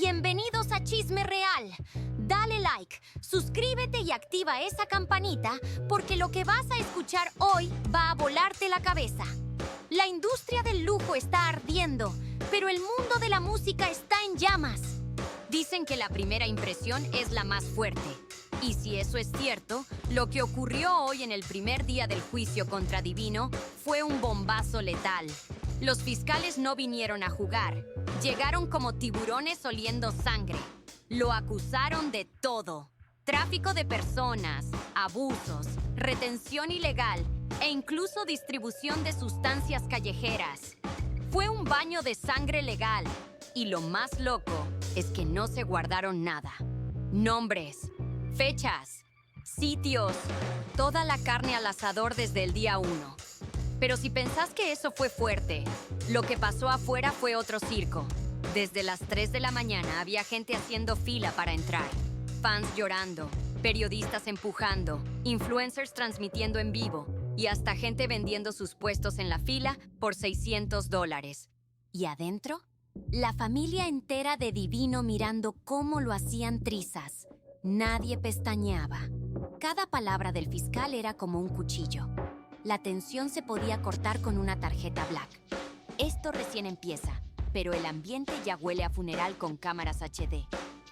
Bienvenidos a Chisme Real. Dale like, suscríbete y activa esa campanita porque lo que vas a escuchar hoy va a volarte la cabeza. La industria del lujo está ardiendo, pero el mundo de la música está en llamas. Dicen que la primera impresión es la más fuerte. Y si eso es cierto, lo que ocurrió hoy en el primer día del juicio contra Divino fue un bombazo letal. Los fiscales no vinieron a jugar. Llegaron como tiburones oliendo sangre. Lo acusaron de todo. Tráfico de personas, abusos, retención ilegal e incluso distribución de sustancias callejeras. Fue un baño de sangre legal. Y lo más loco es que no se guardaron nada. Nombres, fechas, sitios, toda la carne al asador desde el día 1. Pero si pensás que eso fue fuerte, lo que pasó afuera fue otro circo. Desde las 3 de la mañana había gente haciendo fila para entrar, fans llorando, periodistas empujando, influencers transmitiendo en vivo y hasta gente vendiendo sus puestos en la fila por $600. ¿Y adentro? La familia entera de Divino mirando cómo lo hacían trizas. Nadie pestañeaba. Cada palabra del fiscal era como un cuchillo. La tensión se podía cortar con una tarjeta black. Esto recién empieza, pero el ambiente ya huele a funeral con cámaras HD.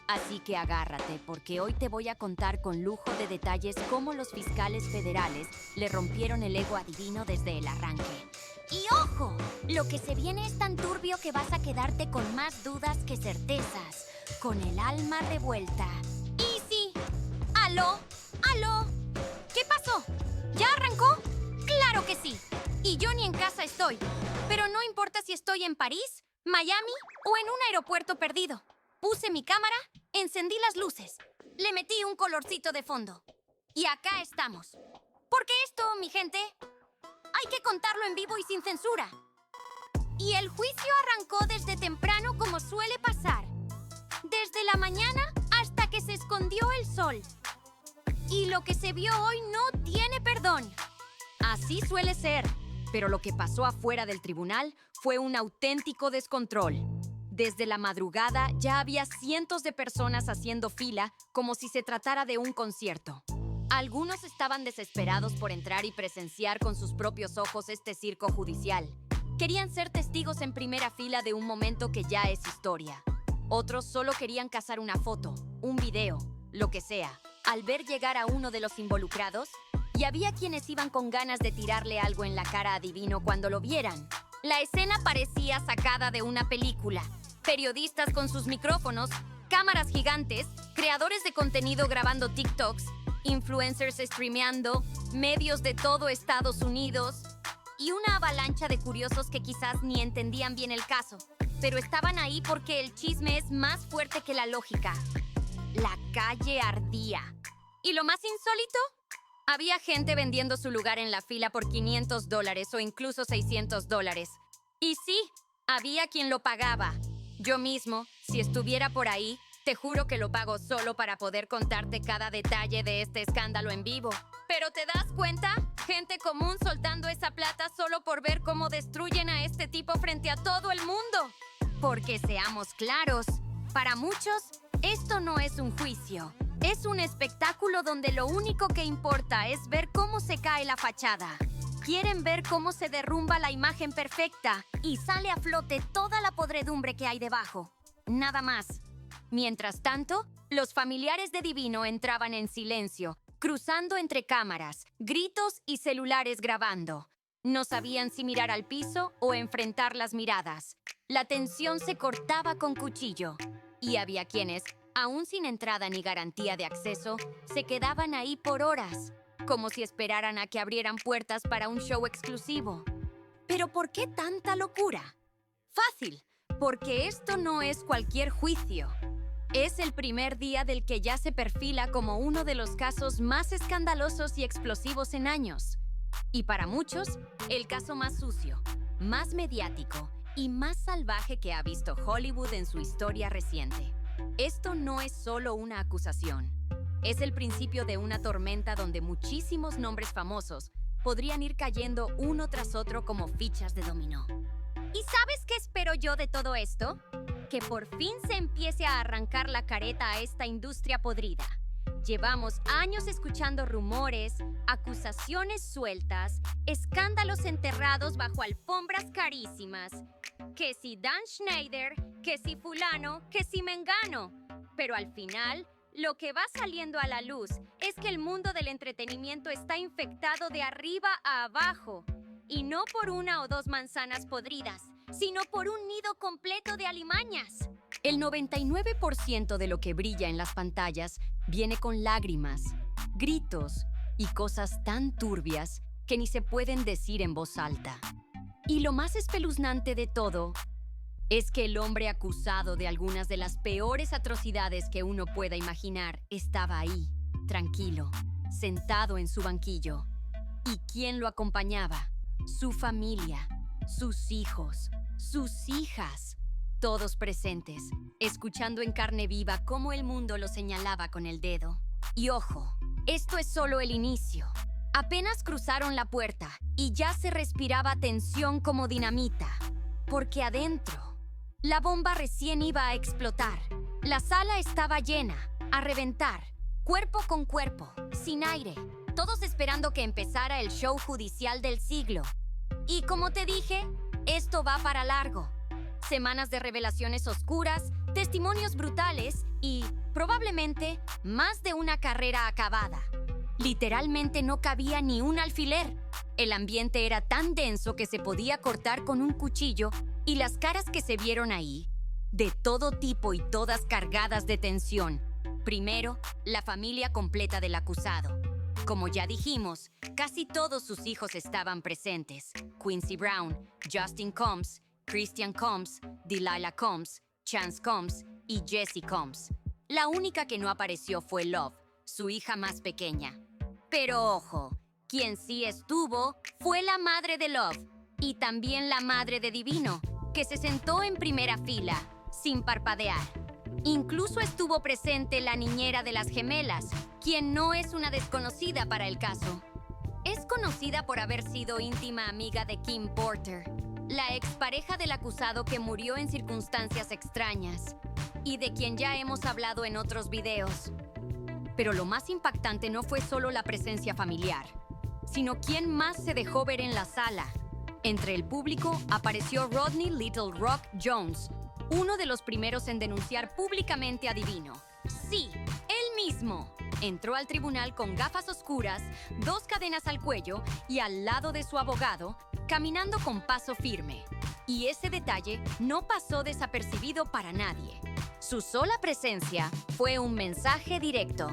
Así que agárrate, porque hoy te voy a contar con lujo de detalles cómo los fiscales federales le rompieron el ego a Divino desde el arranque. ¡Y ojo! Lo que se viene es tan turbio que vas a quedarte con más dudas que certezas, con el alma revuelta. ¡Y sí! ¡Aló! ¡Aló! ¿Qué pasó? ¿Ya arrancó? ¡Claro que sí! Y yo ni en casa estoy. Pero no importa si estoy en París, Miami o en un aeropuerto perdido. Puse mi cámara, encendí las luces, le metí un colorcito de fondo. Y acá estamos. Porque esto, mi gente, hay que contarlo en vivo y sin censura. Y el juicio arrancó desde temprano como suele pasar. Desde la mañana hasta que se escondió el sol. Y lo que se vio hoy no tiene perdón. Así suele ser, pero lo que pasó afuera del tribunal fue un auténtico descontrol. Desde la madrugada ya había cientos de personas haciendo fila como si se tratara de un concierto. Algunos estaban desesperados por entrar y presenciar con sus propios ojos este circo judicial. Querían ser testigos en primera fila de un momento que ya es historia. Otros solo querían cazar una foto, un video, lo que sea, al ver llegar a uno de los involucrados. Y había quienes iban con ganas de tirarle algo en la cara a Divino cuando lo vieran. La escena parecía sacada de una película. Periodistas con sus micrófonos, cámaras gigantes, creadores de contenido grabando TikToks, influencers streameando, medios de todo Estados Unidos y una avalancha de curiosos que quizás ni entendían bien el caso, pero estaban ahí porque el chisme es más fuerte que la lógica. La calle ardía. ¿Y lo más insólito? Había gente vendiendo su lugar en la fila por $500 o incluso $600. Y sí, había quien lo pagaba. Yo mismo, si estuviera por ahí, te juro que lo pago solo para poder contarte cada detalle de este escándalo en vivo. ¿Pero te das cuenta? Gente común soltando esa plata solo por ver cómo destruyen a este tipo frente a todo el mundo. Porque seamos claros, para muchos, esto no es un juicio. Es un espectáculo donde lo único que importa es ver cómo se cae la fachada. Quieren ver cómo se derrumba la imagen perfecta y sale a flote toda la podredumbre que hay debajo. Nada más. Mientras tanto, los familiares de Divino entraban en silencio, cruzando entre cámaras, gritos y celulares grabando. No sabían si mirar al piso o enfrentar las miradas. La tensión se cortaba con cuchillo. Y había quienes, aún sin entrada ni garantía de acceso, se quedaban ahí por horas, como si esperaran a que abrieran puertas para un show exclusivo. ¿Pero por qué tanta locura? Fácil, porque esto no es cualquier juicio. Es el primer día del que ya se perfila como uno de los casos más escandalosos y explosivos en años. Y para muchos, el caso más sucio, más mediático y más salvaje que ha visto Hollywood en su historia reciente. Esto no es solo una acusación. Es el principio de una tormenta donde muchísimos nombres famosos podrían ir cayendo uno tras otro como fichas de dominó. ¿Y sabes qué espero yo de todo esto? Que por fin se empiece a arrancar la careta a esta industria podrida. Llevamos años escuchando rumores, acusaciones sueltas, escándalos enterrados bajo alfombras carísimas. Que si Dan Schneider, que si fulano, que si mengano. Pero al final, lo que va saliendo a la luz es que el mundo del entretenimiento está infectado de arriba a abajo. Y no por una o dos manzanas podridas, sino por un nido completo de alimañas. El 99% de lo que brilla en las pantallas viene con lágrimas, gritos y cosas tan turbias que ni se pueden decir en voz alta. Y lo más espeluznante de todo es que el hombre acusado de algunas de las peores atrocidades que uno pueda imaginar estaba ahí, tranquilo, sentado en su banquillo. ¿Y quién lo acompañaba? Su familia, sus hijos, sus hijas, todos presentes, escuchando en carne viva cómo el mundo lo señalaba con el dedo. Y ojo, esto es solo el inicio. Apenas cruzaron la puerta y ya se respiraba tensión como dinamita, porque adentro, la bomba recién iba a explotar. La sala estaba llena, a reventar, cuerpo con cuerpo, sin aire, todos esperando que empezara el show judicial del siglo. Y como te dije, esto va para largo. Semanas de revelaciones oscuras, testimonios brutales y, probablemente, más de una carrera acabada. Literalmente no cabía ni un alfiler. El ambiente era tan denso que se podía cortar con un cuchillo y las caras que se vieron ahí, de todo tipo y todas cargadas de tensión. Primero, la familia completa del acusado. Como ya dijimos, casi todos sus hijos estaban presentes. Quincy Brown, Justin Combs, Christian Combs, Delilah Combs, Chance Combs y Jessie Combs. La única que no apareció fue Love, su hija más pequeña. Pero ojo, quien sí estuvo fue la madre de Love y también la madre de Divino, que se sentó en primera fila, sin parpadear. Incluso estuvo presente la niñera de las gemelas, quien no es una desconocida para el caso. Es conocida por haber sido íntima amiga de Kim Porter, la expareja del acusado que murió en circunstancias extrañas, y de quien ya hemos hablado en otros videos. Pero lo más impactante no fue solo la presencia familiar, sino quién más se dejó ver en la sala. Entre el público apareció Rodney Little Rock Jones, uno de los primeros en denunciar públicamente a Divino. Sí, él mismo. Entró al tribunal con gafas oscuras, 2 cadenas al cuello y al lado de su abogado, caminando con paso firme. Y ese detalle no pasó desapercibido para nadie. Su sola presencia fue un mensaje directo.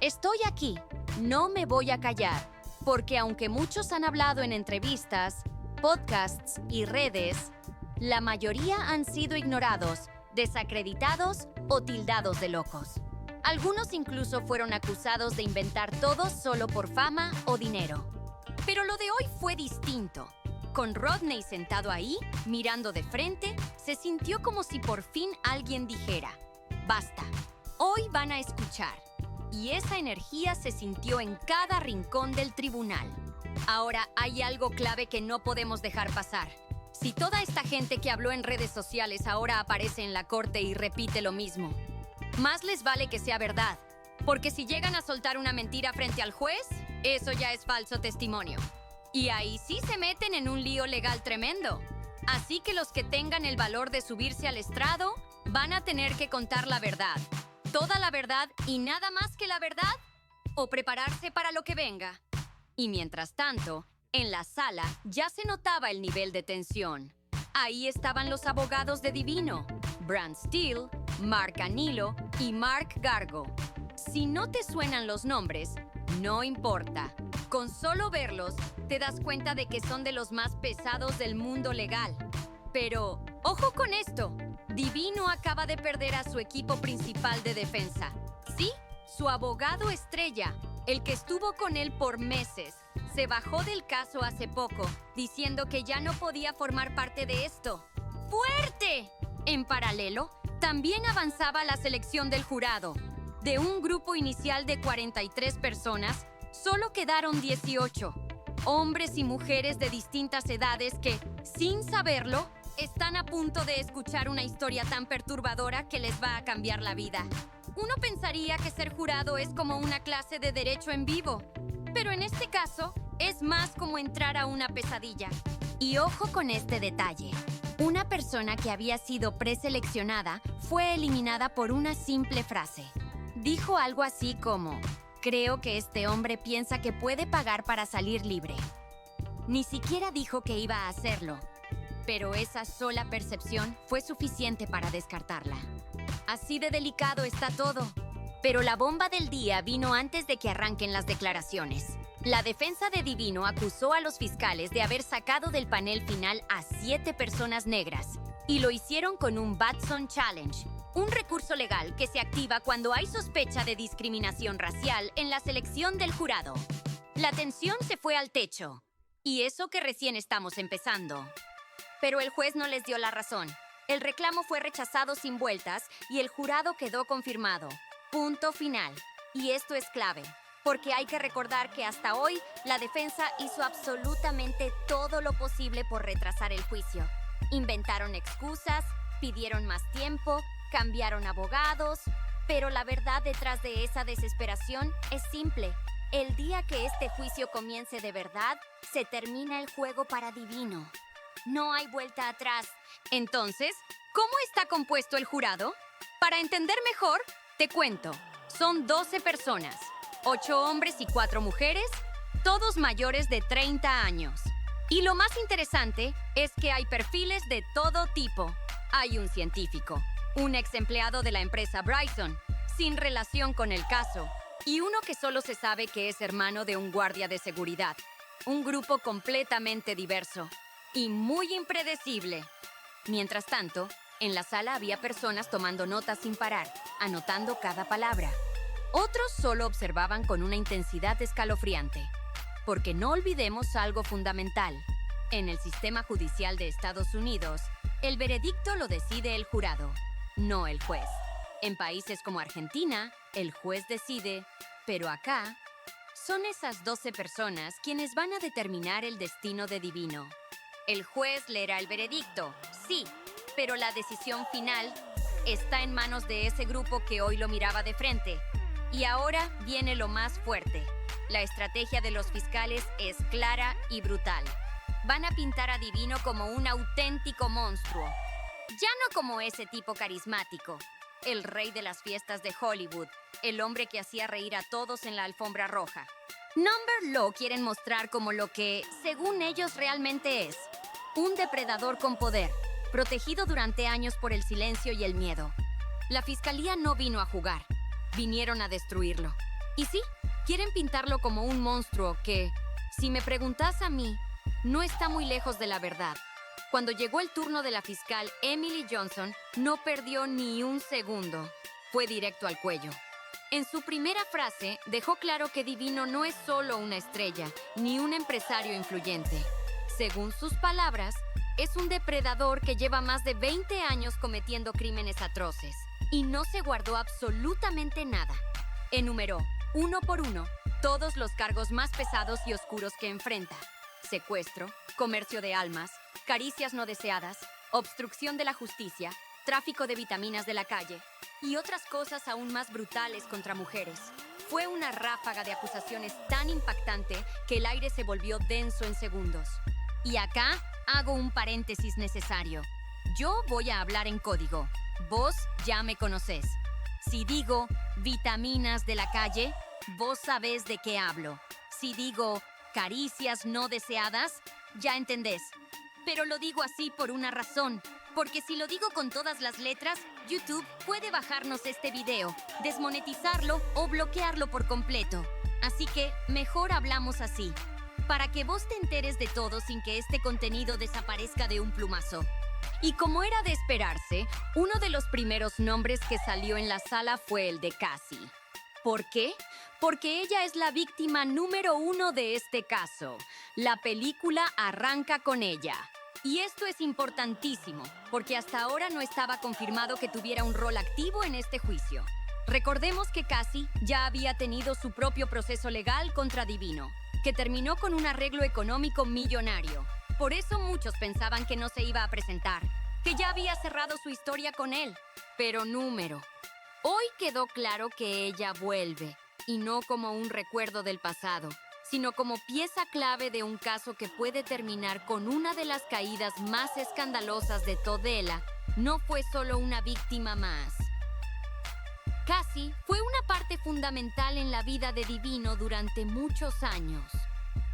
Estoy aquí, no me voy a callar, porque aunque muchos han hablado en entrevistas, podcasts y redes, la mayoría han sido ignorados, desacreditados o tildados de locos. Algunos incluso fueron acusados de inventar todo solo por fama o dinero. Pero lo de hoy fue distinto. Con Rodney sentado ahí, mirando de frente, se sintió como si por fin alguien dijera: basta, hoy van a escuchar. Y esa energía se sintió en cada rincón del tribunal. Ahora hay algo clave que no podemos dejar pasar. Si toda esta gente que habló en redes sociales ahora aparece en la corte y repite lo mismo, más les vale que sea verdad, porque si llegan a soltar una mentira frente al juez, eso ya es falso testimonio. Y ahí sí se meten en un lío legal tremendo. Así que los que tengan el valor de subirse al estrado van a tener que contar la verdad. Toda la verdad y nada más que la verdad, o prepararse para lo que venga. Y mientras tanto, en la sala ya se notaba el nivel de tensión. Ahí estaban los abogados de Divino, Brand Steele, Mark Anilo y Mark Gargo. Si no te suenan los nombres, no importa. Con solo verlos, te das cuenta de que son de los más pesados del mundo legal. Pero, ojo con esto, Divino acaba de perder a su equipo principal de defensa. Sí, su abogado estrella, el que estuvo con él por meses, se bajó del caso hace poco, diciendo que ya no podía formar parte de esto. ¡Fuerte! En paralelo, también avanzaba la selección del jurado. De un grupo inicial de 43 personas, solo quedaron 18. Hombres y mujeres de distintas edades que, sin saberlo, Están a punto de escuchar una historia tan perturbadora que les va a cambiar la vida. Uno pensaría que ser jurado es como una clase de derecho en vivo, pero en este caso es más como entrar a una pesadilla. Y ojo con este detalle. Una persona que había sido preseleccionada fue eliminada por una simple frase. Dijo algo así como: creo que este hombre piensa que puede pagar para salir libre. Ni siquiera dijo que iba a hacerlo, pero esa sola percepción fue suficiente para descartarla. Así de delicado está todo. Pero la bomba del día vino antes de que arranquen las declaraciones. La defensa de Divino acusó a los fiscales de haber sacado del panel final a 7 personas negras, y lo hicieron con un Batson Challenge, un recurso legal que se activa cuando hay sospecha de discriminación racial en la selección del jurado. La tensión se fue al techo, y eso que recién estamos empezando. Pero el juez no les dio la razón. El reclamo fue rechazado sin vueltas y el jurado quedó confirmado. Punto final. Y esto es clave, porque hay que recordar que hasta hoy la defensa hizo absolutamente todo lo posible por retrasar el juicio. Inventaron excusas, pidieron más tiempo, cambiaron abogados, pero la verdad detrás de esa desesperación es simple. El día que este juicio comience de verdad, se termina el juego para Divino. No hay vuelta atrás. Entonces, ¿cómo está compuesto el jurado? Para entender mejor, te cuento. Son 12 personas, 8 hombres y 4 mujeres, todos mayores de 30 años. Y lo más interesante es que hay perfiles de todo tipo. Hay un científico, un ex empleado de la empresa Bryson, sin relación con el caso, y uno que solo se sabe que es hermano de un guardia de seguridad. Un grupo completamente diverso y muy impredecible. Mientras tanto, en la sala había personas tomando notas sin parar, anotando cada palabra. Otros solo observaban con una intensidad escalofriante. Porque no olvidemos algo fundamental. En el sistema judicial de Estados Unidos, el veredicto lo decide el jurado, no el juez. En países como Argentina, el juez decide, pero acá son esas 12 personas quienes van a determinar el destino de Divino. El juez leerá el veredicto, sí, pero la decisión final está en manos de ese grupo que hoy lo miraba de frente. Y ahora viene lo más fuerte. La estrategia de los fiscales es clara y brutal. Van a pintar a Divino como un auténtico monstruo. Ya no como ese tipo carismático, el rey de las fiestas de Hollywood, el hombre que hacía reír a todos en la alfombra roja. Number Law quieren mostrar como lo que, según ellos, realmente es. Un depredador con poder, protegido durante años por el silencio y el miedo. La fiscalía no vino a jugar, vinieron a destruirlo. Y sí, quieren pintarlo como un monstruo que, si me preguntas a mí, no está muy lejos de la verdad. Cuando llegó el turno de la fiscal Emily Johnson, no perdió ni un segundo. Fue directo al cuello. En su primera frase, dejó claro que Divino no es solo una estrella, ni un empresario influyente. Según sus palabras, es un depredador que lleva más de 20 años cometiendo crímenes atroces. Y no se guardó absolutamente nada. Enumeró, uno por uno, todos los cargos más pesados y oscuros que enfrenta. Secuestro, comercio de almas, caricias no deseadas, obstrucción de la justicia, tráfico de vitaminas de la calle y otras cosas aún más brutales contra mujeres. Fue una ráfaga de acusaciones tan impactante que el aire se volvió denso en segundos. Y acá hago un paréntesis necesario. Yo voy a hablar en código. Vos ya me conocés. Si digo vitaminas de la calle, vos sabés de qué hablo. Si digo caricias no deseadas, ya entendés. Pero lo digo así por una razón. Porque si lo digo con todas las letras, YouTube puede bajarnos este video, desmonetizarlo o bloquearlo por completo. Así que mejor hablamos así, para que vos te enteres de todo sin que este contenido desaparezca de un plumazo. Y como era de esperarse, uno de los primeros nombres que salió en la sala fue el de Cassie. ¿Por qué? Porque ella es la víctima número 1 de este caso. La película arranca con ella. Y esto es importantísimo, porque hasta ahora no estaba confirmado que tuviera un rol activo en este juicio. Recordemos que Cassie ya había tenido su propio proceso legal contra Divino, que terminó con un arreglo económico millonario. Por eso muchos pensaban que no se iba a presentar, que ya había cerrado su historia con él. Pero número. Hoy quedó claro que ella vuelve, y no como un recuerdo del pasado, sino como pieza clave de un caso que puede terminar con una de las caídas más escandalosas de Todela. No fue solo una víctima más. Cassie fue una parte fundamental en la vida de Divino durante muchos años,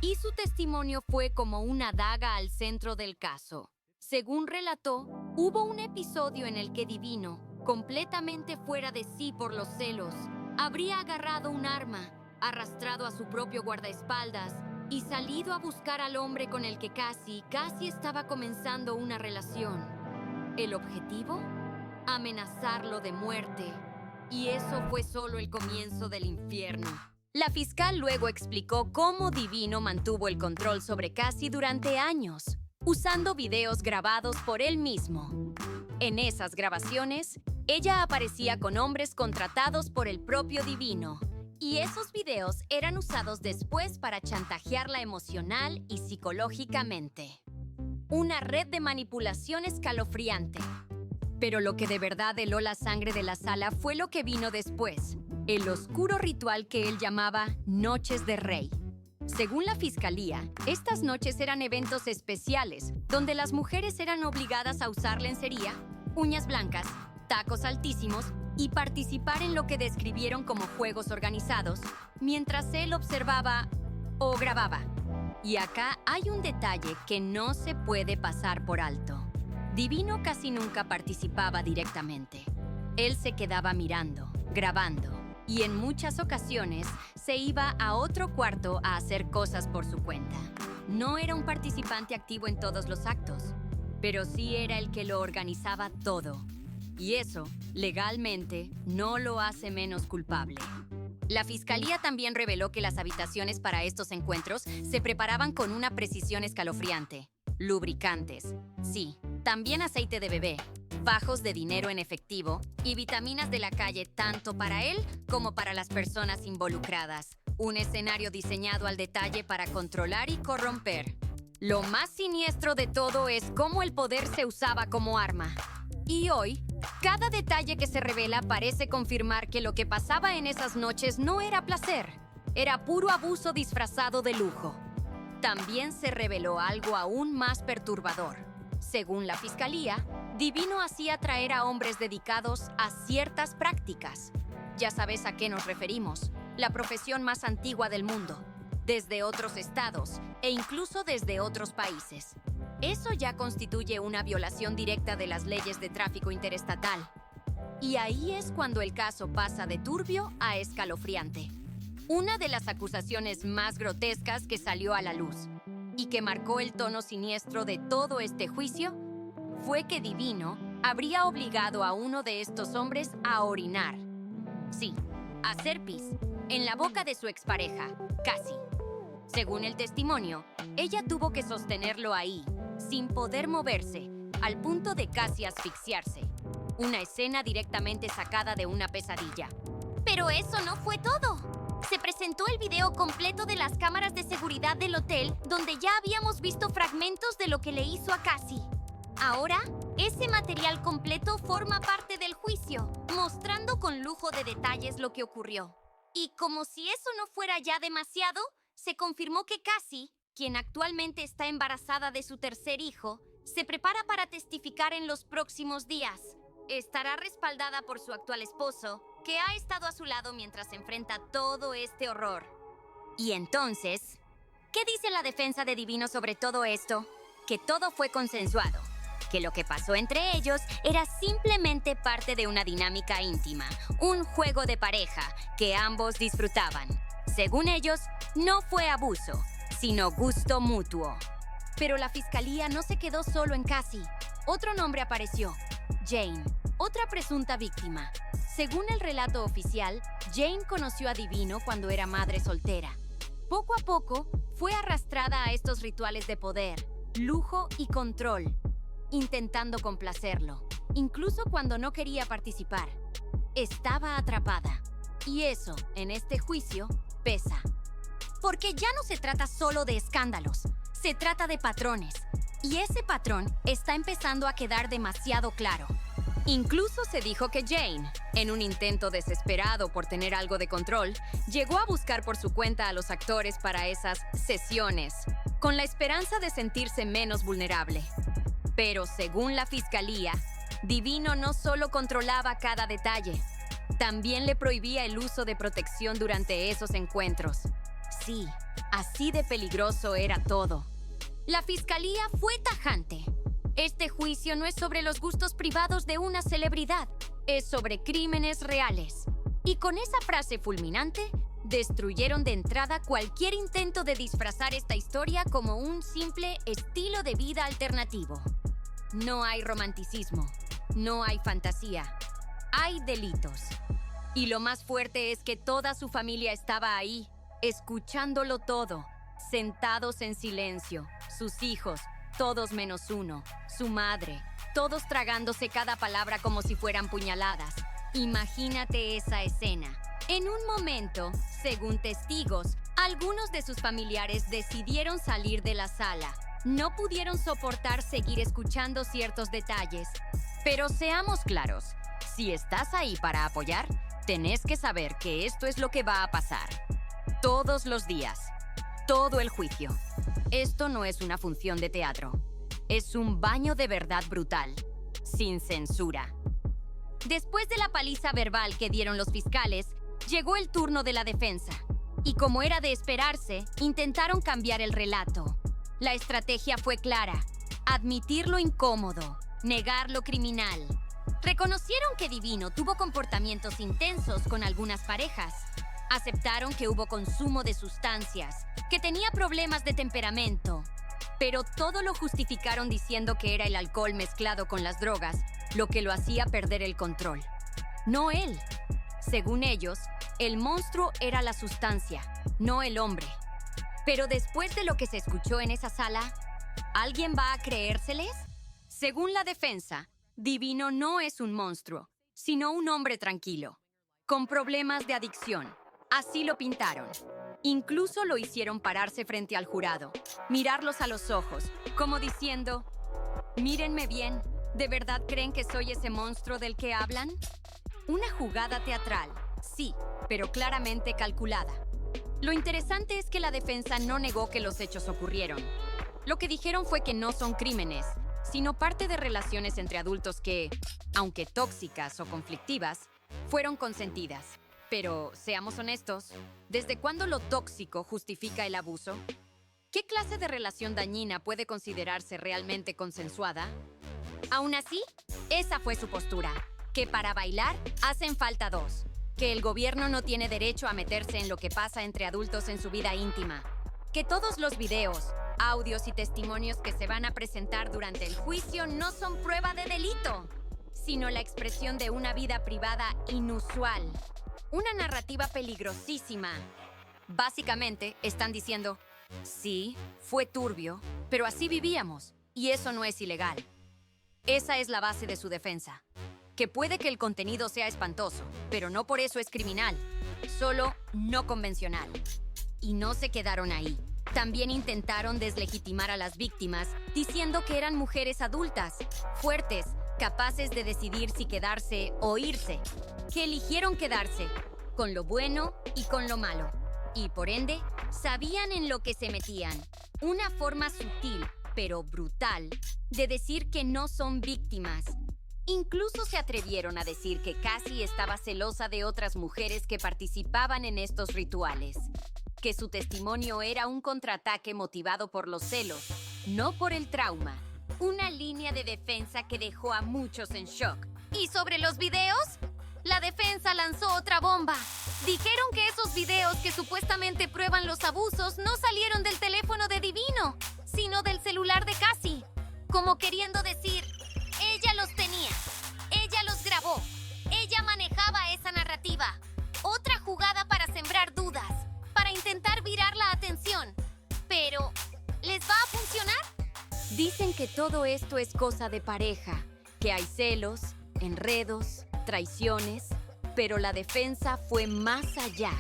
y su testimonio fue como una daga al centro del caso. Según relató, hubo un episodio en el que Divino, completamente fuera de sí por los celos, habría agarrado un arma, arrastrado a su propio guardaespaldas y salido a buscar al hombre con el que Cassie estaba comenzando una relación. ¿El objetivo? Amenazarlo de muerte. Y eso fue solo el comienzo del infierno. La fiscal luego explicó cómo Divino mantuvo el control sobre Cassie durante años, usando videos grabados por él mismo. En esas grabaciones, ella aparecía con hombres contratados por el propio Divino, y esos videos eran usados después para chantajearla emocional y psicológicamente. Una red de manipulación escalofriante. Pero lo que de verdad heló la sangre de la sala fue lo que vino después, el oscuro ritual que él llamaba Noches de Rey. Según la fiscalía, estas noches eran eventos especiales, donde las mujeres eran obligadas a usar lencería, uñas blancas, tacos altísimos y participar en lo que describieron como juegos organizados, mientras él observaba o grababa. Y acá hay un detalle que no se puede pasar por alto. Divino casi nunca participaba directamente. Él se quedaba mirando, grabando, y en muchas ocasiones se iba a otro cuarto a hacer cosas por su cuenta. No era un participante activo en todos los actos, pero sí era el que lo organizaba todo. Y eso, legalmente, no lo hace menos culpable. La fiscalía también reveló que las habitaciones para estos encuentros se preparaban con una precisión escalofriante. Lubricantes, sí, también aceite de bebé, fajos de dinero en efectivo y vitaminas de la calle tanto para él como para las personas involucradas. Un escenario diseñado al detalle para controlar y corromper. Lo más siniestro de todo es cómo el poder se usaba como arma. Y hoy, cada detalle que se revela parece confirmar que lo que pasaba en esas noches no era placer, era puro abuso disfrazado de lujo. También se reveló algo aún más perturbador. Según la fiscalía, Divino hacía traer a hombres dedicados a ciertas prácticas. Ya sabes a qué nos referimos, la profesión más antigua del mundo, desde otros estados e incluso desde otros países. Eso ya constituye una violación directa de las leyes de tráfico interestatal. Y ahí es cuando el caso pasa de turbio a escalofriante. Una de las acusaciones más grotescas que salió a la luz y que marcó el tono siniestro de todo este juicio fue que Divino habría obligado a uno de estos hombres a orinar. Sí, a hacer pis en la boca de su expareja, Cassie. Según el testimonio, ella tuvo que sostenerlo ahí, sin poder moverse, al punto de casi asfixiarse. Una escena directamente sacada de una pesadilla. Pero eso no fue todo. Se presentó el video completo de las cámaras de seguridad del hotel, donde ya habíamos visto fragmentos de lo que le hizo a Cassie. Ahora, ese material completo forma parte del juicio, mostrando con lujo de detalles lo que ocurrió. Y como si eso no fuera ya demasiado, se confirmó que Cassie, quien actualmente está embarazada de su tercer hijo, se prepara para testificar en los próximos días. Estará respaldada por su actual esposo, que ha estado a su lado mientras enfrenta todo este horror. Y entonces, ¿qué dice la defensa de Divino sobre todo esto? Que todo fue consensuado, que lo que pasó entre ellos era simplemente parte de una dinámica íntima, un juego de pareja que ambos disfrutaban. Según ellos, no fue abuso, sino gusto mutuo. Pero la fiscalía no se quedó solo en Cassie. Otro nombre apareció: Jane, otra presunta víctima. Según el relato oficial, Jane conoció a Divino cuando era madre soltera. Poco a poco, fue arrastrada a estos rituales de poder, lujo y control, intentando complacerlo, incluso cuando no quería participar. Estaba atrapada. Y eso, en este juicio, pesa. Porque ya no se trata solo de escándalos, se trata de patrones, Y ese patrón está empezando a quedar demasiado claro. Incluso se dijo que Jane, en un intento desesperado por tener algo de control, llegó a buscar por su cuenta a los actores para esas sesiones, con la esperanza de sentirse menos vulnerable. Pero según la fiscalía, Divino no solo controlaba cada detalle, también le prohibía el uso de protección durante esos encuentros. Sí, así de peligroso era todo. La fiscalía fue tajante. Este juicio no es sobre los gustos privados de una celebridad, es sobre crímenes reales. Y con esa frase fulminante, destruyeron de entrada cualquier intento de disfrazar esta historia como un simple estilo de vida alternativo. No hay romanticismo, no hay fantasía, hay delitos. Y lo más fuerte es que toda su familia estaba ahí, escuchándolo todo, sentados en silencio, sus hijos, todos menos uno, su madre, todos tragándose cada palabra como si fueran puñaladas. Imagínate esa escena. En un momento, según testigos, algunos de sus familiares decidieron salir de la sala. No pudieron soportar seguir escuchando ciertos detalles. Pero seamos claros, si estás ahí para apoyar, tenés que saber que esto es lo que va a pasar. Todos los días. Todo el juicio. Esto no es una función de teatro. Es un baño de verdad brutal, sin censura. Después de la paliza verbal que dieron los fiscales, llegó el turno de la defensa. Y como era de esperarse, intentaron cambiar el relato. La estrategia fue clara: admitir lo incómodo, negar lo criminal. Reconocieron que Divino tuvo comportamientos intensos con algunas parejas. Aceptaron que hubo consumo de sustancias, que tenía problemas de temperamento, pero todo lo justificaron diciendo que era el alcohol mezclado con las drogas lo que lo hacía perder el control. No él. Según ellos, el monstruo era la sustancia, no el hombre. Pero después de lo que se escuchó en esa sala, ¿alguien va a creérseles? Según la defensa, Divino no es un monstruo, sino un hombre tranquilo, con problemas de adicción. Así lo pintaron. Incluso lo hicieron pararse frente al jurado, mirarlos a los ojos, como diciendo: mírenme bien, ¿de verdad creen que soy ese monstruo del que hablan? Una jugada teatral, sí, pero claramente calculada. Lo interesante es que la defensa no negó que los hechos ocurrieron. Lo que dijeron fue que no son crímenes, sino parte de relaciones entre adultos que, aunque tóxicas o conflictivas, fueron consentidas. Pero, seamos honestos, ¿desde cuándo lo tóxico justifica el abuso? ¿Qué clase de relación dañina puede considerarse realmente consensuada? Aún así, esa fue su postura, que para bailar hacen falta dos, que el gobierno no tiene derecho a meterse en lo que pasa entre adultos en su vida íntima, que todos los videos, audios y testimonios que se van a presentar durante el juicio no son prueba de delito, sino la expresión de una vida privada inusual. Una narrativa peligrosísima. Básicamente, están diciendo: sí, fue turbio, pero así vivíamos, y eso no es ilegal. Esa es la base de su defensa. Que puede que el contenido sea espantoso, pero no por eso es criminal, solo no convencional. Y no se quedaron ahí. También intentaron deslegitimar a las víctimas, diciendo que eran mujeres adultas, fuertes, capaces de decidir si quedarse o irse, que eligieron quedarse, con lo bueno y con lo malo, y por ende, sabían en lo que se metían. Una forma sutil, pero brutal, de decir que no son víctimas. Incluso se atrevieron a decir que Cassie estaba celosa de otras mujeres que participaban en estos rituales, que su testimonio era un contraataque motivado por los celos, no por el trauma. Una línea de defensa que dejó a muchos en shock. ¿Y sobre los videos? La defensa lanzó otra bomba. Dijeron que esos videos que supuestamente prueban los abusos no salieron del teléfono de Divino, sino del celular de Cassie. Como queriendo decir, ella los tenía, ella los grabó, ella manejaba esa narrativa. Otra jugada para sembrar dudas, para intentar virar la atención. Pero, ¿les va a funcionar? Dicen que todo esto es cosa de pareja, que hay celos, enredos, traiciones, pero la defensa fue más allá.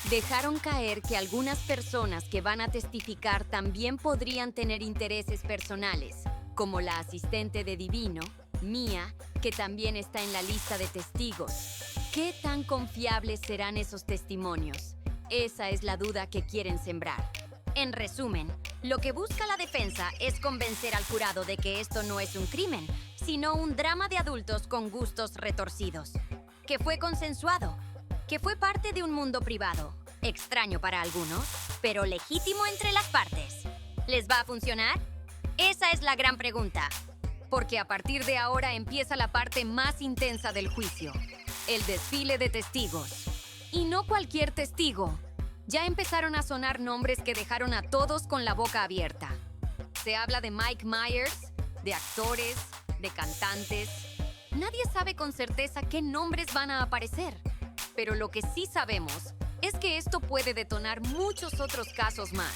Dejaron caer que algunas personas que van a testificar también podrían tener intereses personales, como la asistente de Divino, Mia, que también está en la lista de testigos. ¿Qué tan confiables serán esos testimonios? Esa es la duda que quieren sembrar. En resumen, lo que busca la defensa es convencer al jurado de que esto no es un crimen, sino un drama de adultos con gustos retorcidos. Que fue consensuado, que fue parte de un mundo privado, extraño para algunos, pero legítimo entre las partes. ¿Les va a funcionar? Esa es la gran pregunta. Porque a partir de ahora empieza la parte más intensa del juicio, el desfile de testigos. Y no cualquier testigo. Ya empezaron a sonar nombres que dejaron a todos con la boca abierta. Se habla de Mike Myers, de actores, de cantantes. Nadie sabe con certeza qué nombres van a aparecer. Pero lo que sí sabemos es que esto puede detonar muchos otros casos más.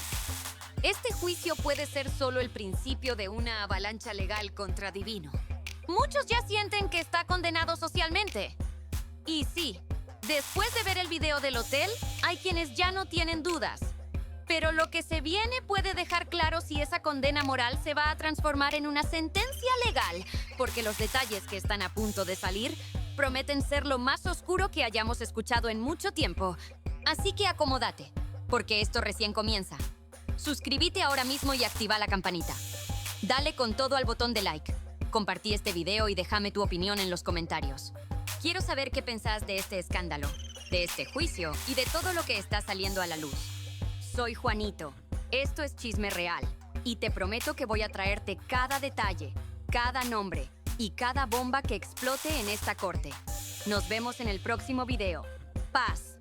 Este juicio puede ser solo el principio de una avalancha legal contra Divino. Muchos ya sienten que está condenado socialmente. Y sí, después de ver el video del hotel, hay quienes ya no tienen dudas. Pero lo que se viene puede dejar claro si esa condena moral se va a transformar en una sentencia legal, porque los detalles que están a punto de salir prometen ser lo más oscuro que hayamos escuchado en mucho tiempo. Así que acomódate, porque esto recién comienza. Suscríbete ahora mismo y activa la campanita. Dale con todo al botón de like. Compartí este video y déjame tu opinión en los comentarios. Quiero saber qué pensás de este escándalo, de este juicio y de todo lo que está saliendo a la luz. Soy Juanito, esto es Chisme Real, y te prometo que voy a traerte cada detalle, cada nombre y cada bomba que explote en esta corte. Nos vemos en el próximo video. Paz.